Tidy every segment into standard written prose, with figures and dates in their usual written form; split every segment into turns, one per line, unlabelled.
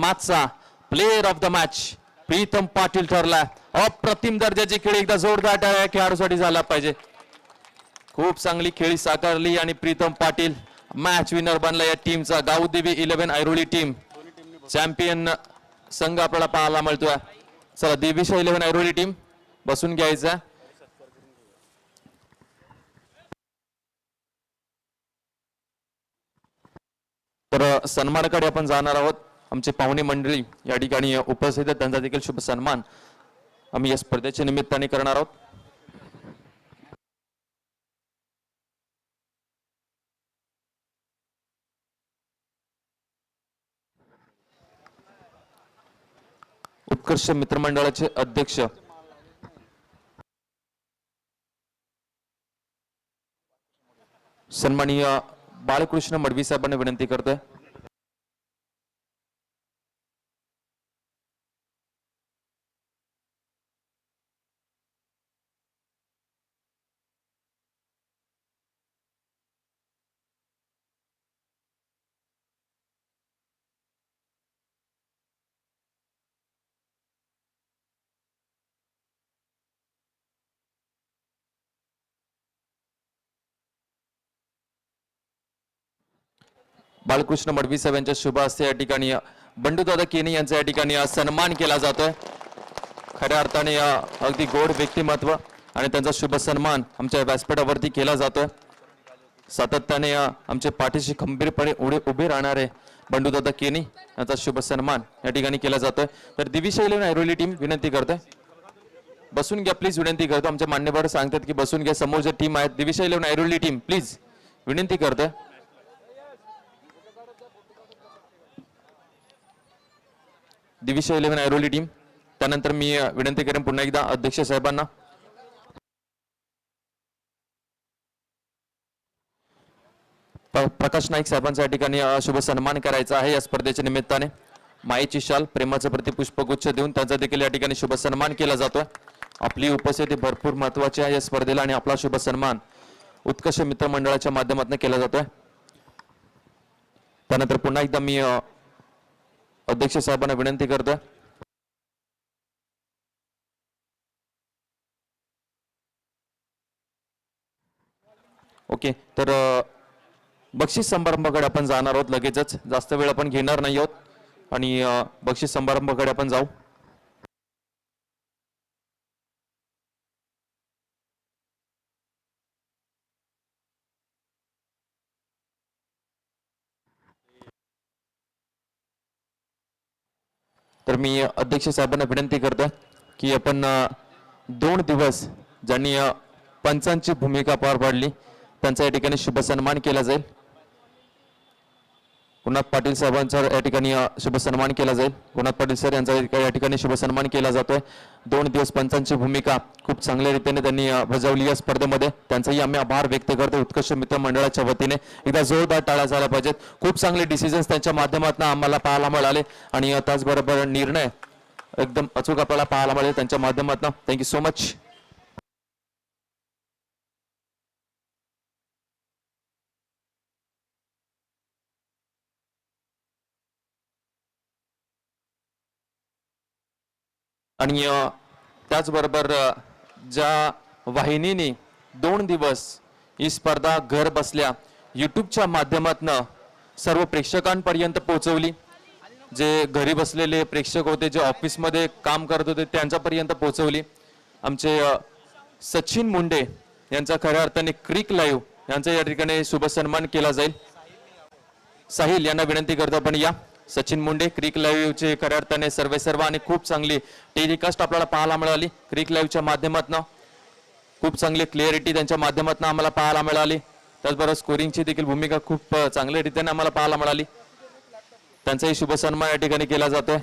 मॅचचा player of the match Pritam Patil ठरला. अप्रतिम दर्जाची खेळी एकदा जोरदार टाळ्या खेळाडूसाठी झाला पाहिजे. खूप चांगली खेळी साकारली आणि प्रीतम पाटील मॅच विनर बनला या टीमचा. गावदेवी 11 ऐरोली टीम चॅम्पियन संघ आपल्याला पाहायला मिळतोय. चला देवीशा 11 ऐरोली टीम बसून घ्यायचा. तर सन्मानाकडे आपण जाणार आहोत. आमचे पाहुणे मंडळी या ठिकाणी उपस्थित आहेत, त्यांचा देखील शुभ सन्मान आम्ही या स्पर्धेच्या निमित्ताने करणार आहोत. उत्कर्ष मित्रमंडळाचे अध्यक्ष सन्माननीय बाळकृष्ण मडवी साहेबांना विनंती करतोय. बाळकृष्ण मडवी साहेब यांच्या शुभ हस्ते या ठिकाणी बंडूदादा केनी यांचा या ठिकाणी सन्मान केला जातोय. खऱ्या अर्थाने अगदी गोड व्यक्तिमत्व आणि त्यांचा शुभ सन्मान आमच्या व्यासपीठावरती केला जातोय. सातत्याने आमचे पाठीशी खंबीरपणे उभे राहणारे बंडूदादा केनी यांचा शुभ सन्मान या ठिकाणी केला जातोय. तर दिविशा 11 ऐरोली टीम विनंती करते बसून घ्या प्लीज, विनंती करतो. आमचे मान्यवर सांगतात की बसून घ्या. समोर जे टीम आहेत दिविशा 11 ऐरोली टीम प्लीज विनंती करते. दिविशा 11 ऐरोली टीम. त्यानंतर मी विनंती करेन पुन्हा एकदा अध्यक्ष साहेबांना. प्रकाश नाईक साहेबांचा या ठिकाणी शुभ सन्मान करायचा आहे या स्पर्धेच्या निमित्ताने. मायेची शाल प्रेमाचं प्रतिपुष्पगुच्छ देऊन त्यांचा देखील या ठिकाणी शुभ सन्मान केला जातोय. आपली उपस्थिती भरपूर महत्वाची आहे या स्पर्धेला आणि आपला शुभ सन्मान उत्कर्ष मित्र मंडळाच्या माध्यमातून केला जातोय. त्यानंतर पुन्हा एकदा मी अध्यक्ष साहेबांना विनंती करतोय. ओके, तर बक्षीस समारंभाकडे आपण जाणार आहोत लगेचच. जास्त वेळ आपण घेणार नाही आहोत आणि बक्षीस समारंभाकडे आपण जाऊ. तर मी अध्यक्ष साहेबांना विनंती करतो की आपण 2 दिवस ज्यांनी पंचांची भूमिका पार पाडली त्यांचा या ठिकाणी शुभ सन्मान केला जाईल. गुणात पाटील साहेबांचा या ठिकाणी शुभ सन्मान केला जाईल. गुणात पाटील सर यांचा या ठिकाणी शुभ सन्मान केला जातोय. 2 दिवस पंचांची भूमिका खूप चांगल्या रीतीने त्यांनी बजावली या स्पर्धेमध्ये. त्यांचाही आम्ही आभार व्यक्त करतो उत्कर्ष मित्र मंडळाच्या वतीने. एकदा जोरदार टाळ्या झाल्या पाहिजेत. खूप चांगले डिसिजन्स त्यांच्या माध्यमातून आम्हाला पाहायला मिळाले आणि त्याचबरोबर निर्णय एकदम अचूक आपल्याला पाहायला मिळाले त्यांच्या माध्यमातून. Thank you so much. आणि त्याचबरोबर ज्या वाहिनीने 2 दिवस ही स्पर्धा घर बसल्या यूट्यूबच्या माध्यमातून सर्व प्रेक्षकांपर्यंत पोहोचवली. जे घरी बसलेले प्रेक्षक होते, जे ऑफिसमध्ये काम करत होते त्यांच्यापर्यंत पोहोचवली. आमचे सचिन मुंडे यांचा खऱ्या अर्थाने क्रिक लाईव्ह यांचा या ठिकाणी शुभ सन्मान केला जाईल. साहिल यांना विनंती करतो आपण या. सचिन मुंडे क्रिक लाईव्हचे खऱ्या अर्थाने सर्व आणि खूप चांगली टेलिकास्ट आपल्याला पाहायला मिळाली. क्रिक लाईव्हच्या माध्यमातून खूप चांगली क्लिअरिटी त्यांच्या माध्यमातून आम्हाला पाहायला मिळाली. त्याचबरोबर स्कोरिंगची देखील भूमिका खूप चांगल्या रीतीने आम्हाला पाहायला मिळाली. त्यांचाही शुभ सन्मान या ठिकाणी केला जातोय.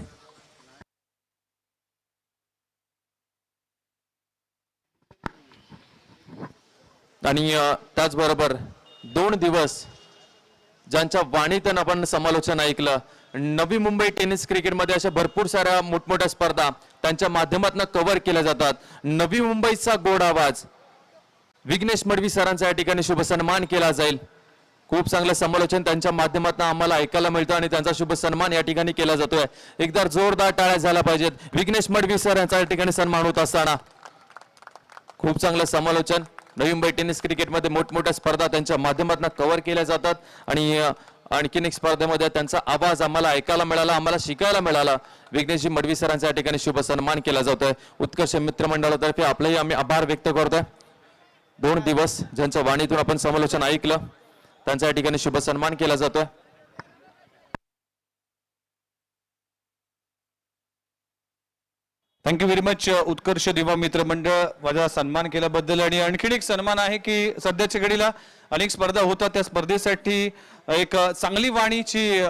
आणि त्याचबरोबर 2 दिवस ज्यांच्या वाणीतून आपण समालोचन ऐकलं. नवी मुंबई टेनिस क्रिकेटमध्ये अशा भरपूर साऱ्या मोठमोठ्या स्पर्धा त्यांच्या माध्यमातून कव्हर केल्या जातात. नवी मुंबईचा गोड आवाज विघ्नेश मडवी सरांचा या ठिकाणी शुभ सन्मान केला जाईल. खूप चांगलं समालोचन त्यांच्या माध्यमातून आम्हाला ऐकायला मिळतं आणि त्यांचा शुभ सन्मान या ठिकाणी केला जातोय. एकदा जोरदार टाळ्या झाल्या पाहिजेत. विघ्नेश मडवी सर यांचा या ठिकाणी सन्मान होत असताना खूप चांगलं समालोचन. नवी मुंबई टेनिस क्रिकेटमध्ये मोठमोठ्या स्पर्धा त्यांच्या माध्यमातून कव्हर केल्या जातात आणि आणखीन एक स्पर्धेमध्ये त्यांचा आवाज आम्हाला ऐकायला मिळाला, आम्हाला शिकायला मिळाला. विघ्नेशजी मडवी सरांचा या ठिकाणी शुभ सन्मान केला जातोय. उत्कर्ष मित्रमंडळातर्फे आपलेही आम्ही आभार व्यक्त करतोय. 2 दिवस ज्यांच्या वाणीतून आपण समालोचन ऐकलं त्यांचा या ठिकाणी शुभ सन्मान केला जातोय.
थँक्यू व्हेरी मच उत्कर्ष दिवा मित्र मंडळ माझा सन्मान केल्याबद्दल. आणि आणखीन एक सन्मान आहे की सध्याच्या घडीला अनेक स्पर्धा होतात, त्या स्पर्धेसाठी एक चांगली वाणीची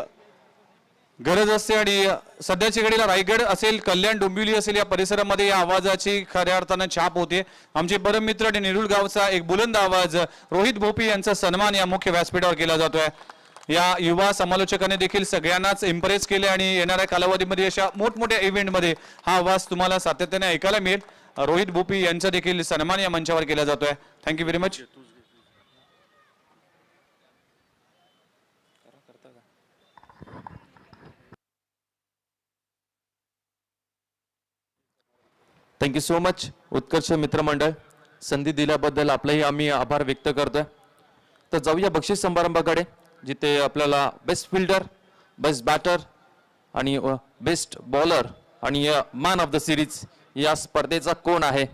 गरज असते आणि सध्याच्या घडीला रायगड असेल, कल्याण डोंबिवली असेल, या परिसरामध्ये या आवाजाची खऱ्या अर्थानं छाप होते. आमचे परम मित्र आणि नेरुळ गावचा एक बुलंद आवाज रोहित भोपी यांचा सन्मान या मुख्य व्यासपीठावर केला जातोय. या युवा समालोचकाने देखील सगळ्यांनाच इम्प्रेस केले आणि येणाऱ्या कालावधीमध्ये अशा मोठमोठ्या इव्हेंटमध्ये हा आवाज तुम्हाला सातत्याने ऐकायला मिळेल. रोहित भोपी यांचा देखील सन्मान या मंचावर केला जातोय. Thank you very much.
Thank you so much Utkarsh Mitramandal. संधी दिल्याबद्दल आपलाही आम्ही आभार व्यक्त करतोय. तर जाऊया बक्षीस समारंभाकडे, जिथे आपल्याला बेस्ट फिल्डर, बेस्ट बॅटर आणि बेस्ट बॉलर आणि मॅन ऑफ द सिरीज या स्पर्धेचा कोण आहे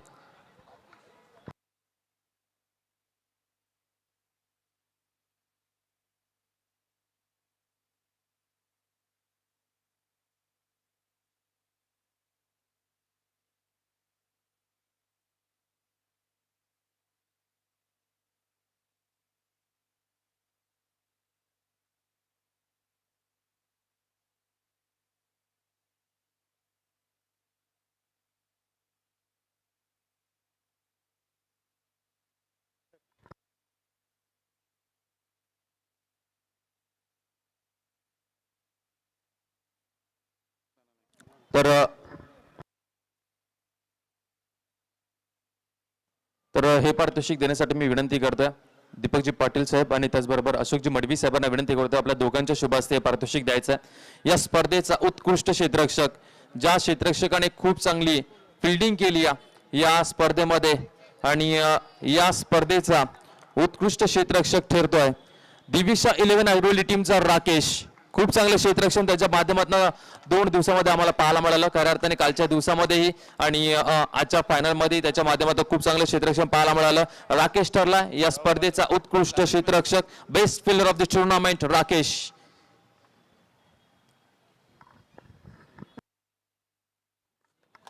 तर हे पारितोषिक देण्यासाठी मी विनंती करतोय दीपकजी पाटील साहेब आणि त्याचबरोबर अशोकजी मडवी साहेबांना विनंती करतोय आपल्या दोघांच्या शुभ हस्ते पारितोषिक द्यायचं आहे. या स्पर्धेचा उत्कृष्ट क्षेत्ररक्षक, ज्या क्षेत्ररक्षकाने खूप चांगली फिल्डिंग केली या स्पर्धेमध्ये आणि या स्पर्धेचा उत्कृष्ट क्षेत्ररक्षक ठरतोय दिविशा 11 ऐरोली टीमचा राकेश. खूप चांगले क्षेत्ररक्षण त्याच्या माध्यमातून 2 दिवसामध्ये आम्हाला पाहायला मिळालं. खऱ्या अर्थाने कालच्या दिवसामध्येही आणि आजच्या फायनलमध्ये त्याच्या माध्यमातून खूप चांगले क्षेत्ररक्षण पाहायला मिळालं. राकेश ठरला या स्पर्धेचा उत्कृष्ट क्षेत्ररक्षक, best fielder of the tournament Rakesh.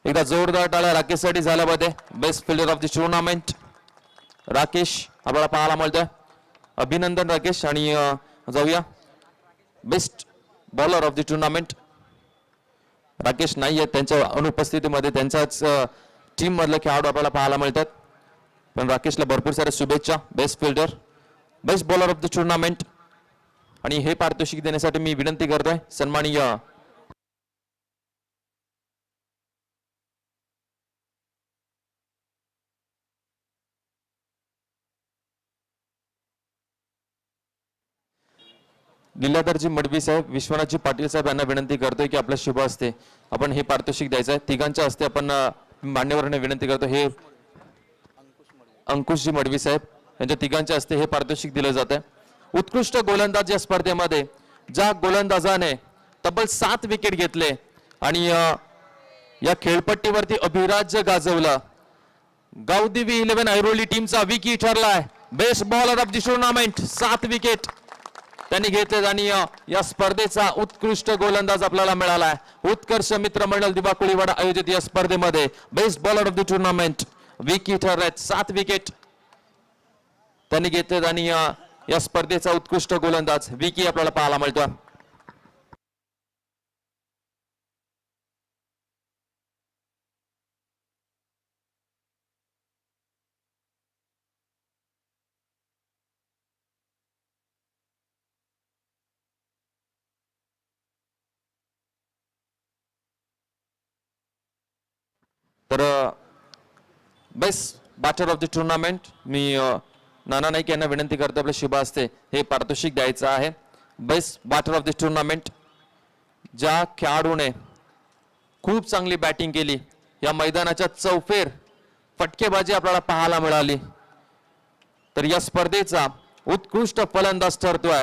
एकदा जोरदार टाळ्या राकेशसाठी झाल्या पाहिजे. Best fielder of the tournament Rakesh आपल्याला पाहायला मिळतोय. अभिनंदन राकेश. आणि जाऊया best bowler of the tournament. Rakesh नाही आहेत त्यांच्या अनुपस्थितीमध्ये, त्यांच्याच टीम मधले खेळाडू आपल्याला पाहायला मिळतात. पण राकेशला भरपूर साऱ्या शुभेच्छा. Best fielder, best bowler of the tournament. आणि हे पारितोषिक देण्यासाठी मी विनंती करतोय सन्माननीय लीलाधरजी मडवी साहेब, विश्वनाथजी पाटील साहेब यांना विनंती करतोय की आपल्या शुभ हस्ते आपण हे पारितोषिक द्यायचं आहे. तिघांच्या हस्ते आपण मान्यवरांना विनंती करतो. हे अंकुशजी मडवी साहेब यांच्या तिघांच्या हस्ते हे पारितोषिक दिलं जात आहे. उत्कृष्ट गोलंदाज या स्पर्धेमध्ये ज्या गोलंदाजाने तब्बल 7 विकेट घेतले आणि या खेळपट्टीवरती अभिराज्य गाजवलं, गावदेवी 11 ऐरोली टीमचा विकी ठरलाय best bowler of the tournament. 7 wicket त्यांनी घेतले आणि या स्पर्धेचा उत्कृष्ट गोलंदाज आपल्याला मिळाला आहे. उत्कर्ष मित्रमंडळ दिवाकुळीवाडा आयोजित या स्पर्धेमध्ये best bowler of the tournament Vicky ठरलेत. 7 विकेट त्यांनी घेतलेत आणि या स्पर्धेचा उत्कृष्ट गोलंदाज विकी आपल्याला पाहायला मिळतो. तर best batter of the tournament मी नाना नाईक यांना विनंती करतो आपल्या शुभ हस्ते हे पारितोषिक द्यायचं आहे. Best batter of this tournament, ज्या खेळाडूने खूप चांगली बॅटिंग केली, या मैदानाच्या चौफेर फटकेबाजी आपल्याला पाहायला मिळाली, तर या स्पर्धेचा उत्कृष्ट फलंदाज ठरतोय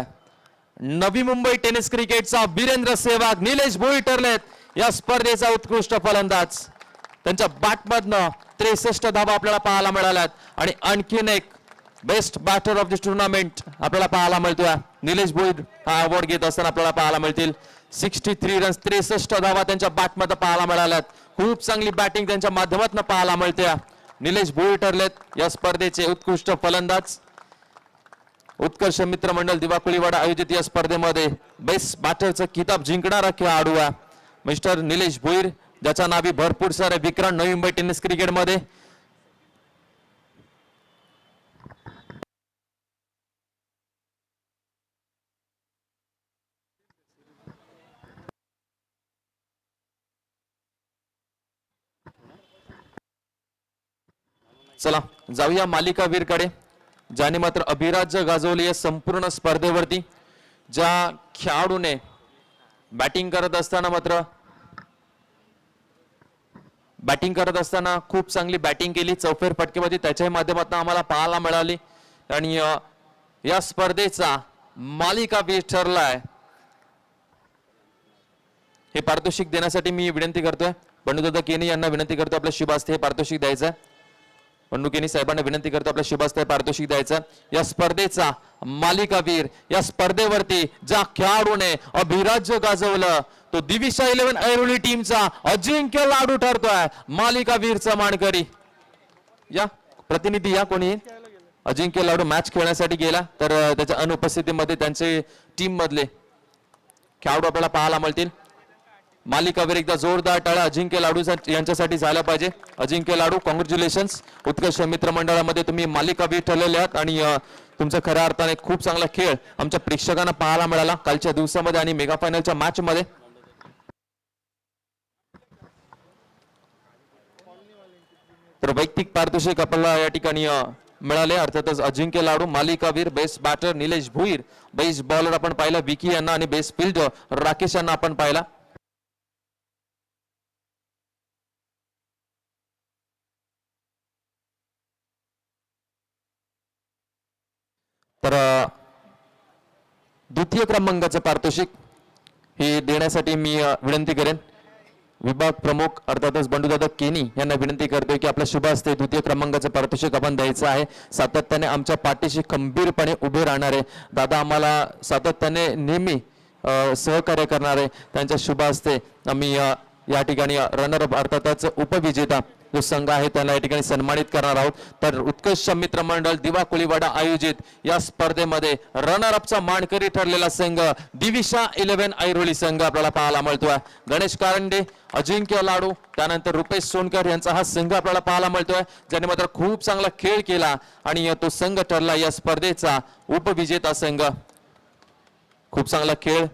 नवी मुंबई टेनिस क्रिकेटचा वीरेंद्र सेहवाग. निलेश भोई ठरलेत या स्पर्धेचा उत्कृष्ट फलंदाज. त्यांच्या बॅटमधनं 63 धावा आपल्याला पाहायला मिळाल्यात आणि आणखीन एक best batter of this tournament आपल्याला पाहायला मिळतोय. निलेश भोई हा अवॉर्ड घेत असताना आपल्याला पाहायला मिळतील. 63 रन्स, 63 धावा त्यांच्या बॅटमध्ये पाहायला मिळाल्यात. खूप चांगली बॅटिंग त्यांच्या माध्यमातून पाहायला मिळते. निलेश भोई ठरलेत या स्पर्धेचे उत्कृष्ट फलंदाज. उत्कर्ष मित्र मंडळ दिवाकुळीवाडा आयोजित या स्पर्धेमध्ये बेस्ट बॅटरचा किताब जिंकणारा खेळाडू आहे मिस्टर निलेश भोईर, ज्याच्या नावी भरपूर सारे विक्रम नवी मुंबई टेनिस क्रिकेटमध्ये. चला जाऊया मालिकावीरकडे, ज्याने मात्र अभिराज्य गाजवली या संपूर्ण स्पर्धेवरती. ज्या खेळाडूने बॅटिंग करत असताना खूप चांगली बॅटिंग केली, चौफेर फटकेबाजी त्याच्याही माध्यमातून आम्हाला पाहायला मिळाली आणि या स्पर्धेचा मालिकावीर ठरलाय. हे पारितोषिक देण्यासाठी मी विनंती करतोय बंडूदादा केनी यांना विनंती करतो आपल्या शुभ हस्ते हे पारितोषिक द्यायचं. बंडू केनी साहेबांना विनंती करतो आपल्या शुभ हस्ते पारितोषिक द्यायचं. या स्पर्धेचा मालिकावीर, या स्पर्धेवरती ज्या खेळाडूने अभिराज्य गाजवलं तो दिविशा 11 ऐरोली टीमचा अजिंक्य लाडू ठरतोय मालिकावीरचा मानकरी. या प्रतिनिधी या कोणी अजिंक्य लाडू मॅच खेळण्यासाठी गेला, तर त्याच्या अनुपस्थितीमध्ये त्यांचे टीम मधले खेळाडू आपल्याला पाहायला मिळतील. मालिकावीर एकदा जोरदार टाळ्या अजिंक्य लाडू यांच्यासाठी झाला पाहिजे. अजिंक्य लाडू, कॉंग्रॅच्युलेशन्स. उत्कर्ष मित्र मंडळामध्ये तुम्ही मालिकावीर ठरलेले आहात आणि तुमचा खऱ्या अर्थाने खूप चांगला खेळ आमच्या प्रेक्षकांना पाहायला मिळाला कालच्या दिवसामध्ये आणि मेगा फायनलच्या मॅच मध्ये. तर वैयक्तिक पारितोषिक आपल्याला या ठिकाणी मिळाले. अर्थातच अजिंक्य लाडू, मालिकावीर, best batter Nilesh Bhoir, best bowler आपण पाहिला विकी यांना आणि बेस्ट फिल्डर राकेश यांना आपण पाहिला. तर द्वितीय क्रमांकाचं पारितोषिक हे देण्यासाठी मी विनंती करेन विभाग प्रमुख अर्थातच बंडूदादा केनी यांना विनंती करतोय की आपल्या शुभ हस्ते द्वितीय क्रमांकाचं पारितोषिक आपण द्यायचं आहे. सातत्याने आमच्या पाठीशी खंबीरपणे उभे राहणारे दादा, आम्हाला सातत्याने नेहमी सहकार्य करणारे, त्यांच्या शुभ हस्ते आम्ही या ठिकाणी रनर अर्थातच उपविजेता जो संघ आहे त्यांना या ठिकाणी सन्मानित करणार आहोत. तर उत्कर्ष मित्र मंडळ दिवाकुळीवाडा आयोजित या स्पर्धेमध्ये रनर अपचा मानकरी ठरलेला संघ दिविशा 11 ऐरोली संघ आपल्याला पाहायला मिळतोय. गणेश कारंडे, अजिंक्य लाडू, त्यानंतर रुपेश सोनकर यांचा हा संघ आपल्याला पाहायला मिळतोय, ज्याने मात्र खूप चांगला खेळ केला आणि तो संघ ठरला या स्पर्धेचा उपविजेता संघ. खूप चांगला खेळ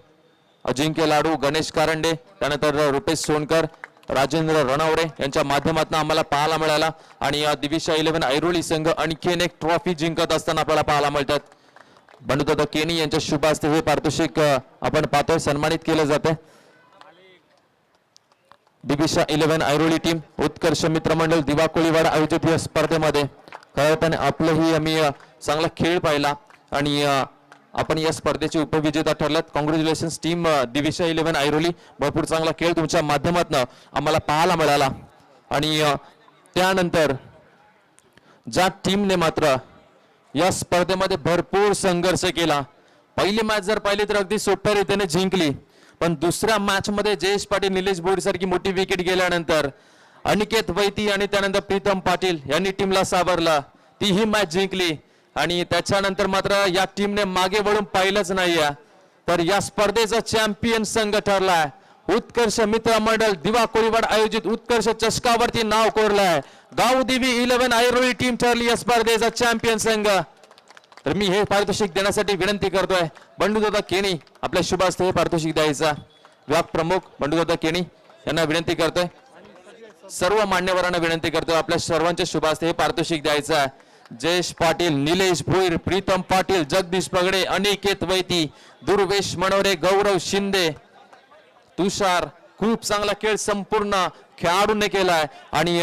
अजिंक्य लाडू, गणेश कारंडे, त्यानंतर रुपेश सोनकर, राजेंद्र रणवडे यांच्या माध्यमातून आम्हाला पाहायला मिळाला आणि दिविशा 11 ऐरोली संघ आणखीन एक ट्रॉफी जिंकत असताना आपल्याला पाहायला मिळतात. बंडूदादा केनी यांच्या शुभ हस्ते हे पारितोषिक आपण पाहतोय सन्मानित केलं जाते. दिविशा 11 ऐरोली टीम, उत्कर्ष मित्र मंडळ दिवाकुळीवाडा आयोजित या स्पर्धेमध्ये खऱ्या अर्थाने आपलंही आम्ही चांगला खेळ पाहिला आणि आपण या स्पर्धेचे उपविजेता ठरलात. कॉंग्रॅच्युलेशन्स टीम दिविशा 11 ऐरोली, भरपूर चांगला खेळ तुमच्या माध्यमातून आम्हाला पाहायला मिळाला. आणि त्यानंतर ज्या टीमने मात्र या स्पर्धेमध्ये भरपूर संघर्ष केला, पहिली मॅच जर पाहिली तर अगदी सोप्या रीतीने जिंकली, पण दुसऱ्या मॅच मध्ये जयेश पाटील, निलेश भोईर सारखी मोठी विकेट गेल्यानंतर अनिकेत वैती आणि त्यानंतर प्रीतम पाटील यांनी टीमला सावरला, ती ही मॅच जिंकली आणि त्याच्यानंतर मात्र या टीमने मागे वळून पाहिलंच नाहीये. तर या स्पर्धेचा चॅम्पियन संघ ठरलाय उत्कर्ष मित्र मंडळ दिवाकुळीवाडा आयोजित उत्कर्ष चषकावरती नाव कोरलंय गावदेवी 11 ऐरोली टीम ठरली या स्पर्धेचा चॅम्पियन संघ. तर मी हे पारितोषिक देण्यासाठी विनंती करतोय बंडूदादा केनी, आपल्या शुभ हस्ते हे पारितोषिक द्यायचा. विभाग प्रमुख बंडूदादा केनी यांना विनंती करतोय, सर्व मान्यवरांना विनंती करतोय आपल्या सर्वांच्या शुभ हस्ते हे पारितोषिक द्यायचं आहे. जयेश पाटील, निलेश भोईर, प्रीतम पाटील, जगदीश पगडे, अनिकेत वैती, दुर्वेश मनोरे, गौरव शिंदे, तुषार. खूप चांगला खेळ संपूर्ण खेळाडूने केलाय आणि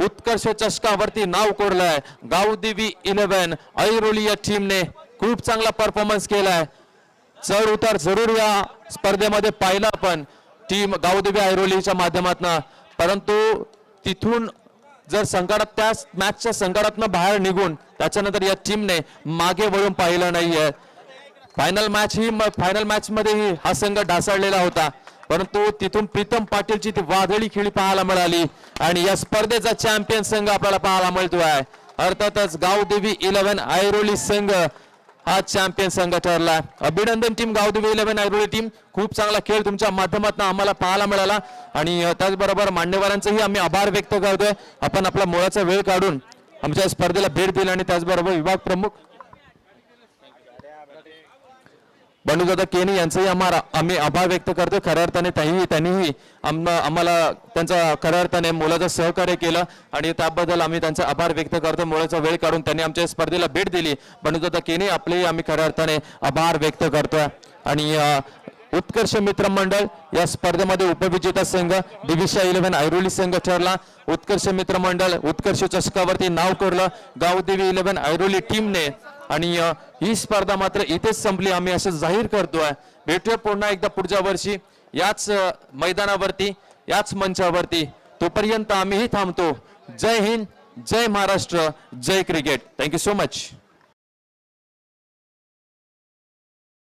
उत्कर्ष चषकावरती नाव कोरलंय. गावदेवी 11 ऐरोली या टीमने खूप चांगला परफॉर्मन्स केलाय. चढ उतार जरूर या स्पर्धेमध्ये पाहिला पण टीम गावदेवी ऐरोलीच्या माध्यमातून, परंतु तिथून जर संकटात त्या मॅचच्या संकटातनं बाहेर निघून त्याच्यानंतर या टीमने मागे वळून पाहिलं नाहीये. फायनल मॅच मध्येही हा संघ ढासळलेला होता, परंतु तिथून प्रीतम पाटीलची ती वादळी खेळी पाहायला मिळाली आणि या स्पर्धेचा चॅम्पियन संघ आपल्याला पाहायला मिळतोय. अर्थातच गावदेवी 11 ऐरोली संघ हा चॅम्पियन संघ ठरला. अभिनंदन टीम गावदेवी 11 ऐरोली टीम. खूप चांगला खेळ तुमच्या माध्यमातून आम्हाला पाहायला मिळाला आणि त्याचबरोबर मान्यवरांचेही आम्ही आभार व्यक्त करतोय. आपण आपला मोलाचा वेळ काढून आमच्या स्पर्धेला भेट दिली आणि त्याचबरोबर विभाग प्रमुख बंडूदादा केनी यांचंही आम्ही आभार व्यक्त करतो. खऱ्या अर्थाने त्यांनीही आम्हाला त्यांचा खऱ्या अर्थाने मोलाचं सहकार्य केलं आणि त्याबद्दल आम्ही त्यांचा आभार व्यक्त करतो. मोलाचा वेळ काढून त्यांनी आमच्या स्पर्धेला भेट दिली. बंडूदादा केनी आपलेही आम्ही खऱ्या अर्थाने आभार व्यक्त करतोय. आणि उत्कर्ष मित्र मंडळ या स्पर्धेमध्ये उपविजेता संघ दिविशा 11 ऐरोली संघ ठरला. उत्कर्ष मित्र मंडळ उत्कर्ष चषकावरती नाव कोरलं गावदेवी 11 ऐरोली टीमने. आणि ही स्पर्धा मात्र इथेच संपली आम्ही असं जाहीर करतोय. भेटूया पुन्हा एकदा पुढच्या वर्षी याच मैदानावरती, याच मंचावरती. तोपर्यंत आम्हीही थांबतो. जय हिंद, जय महाराष्ट्र, जय क्रिकेट. Thank you so much.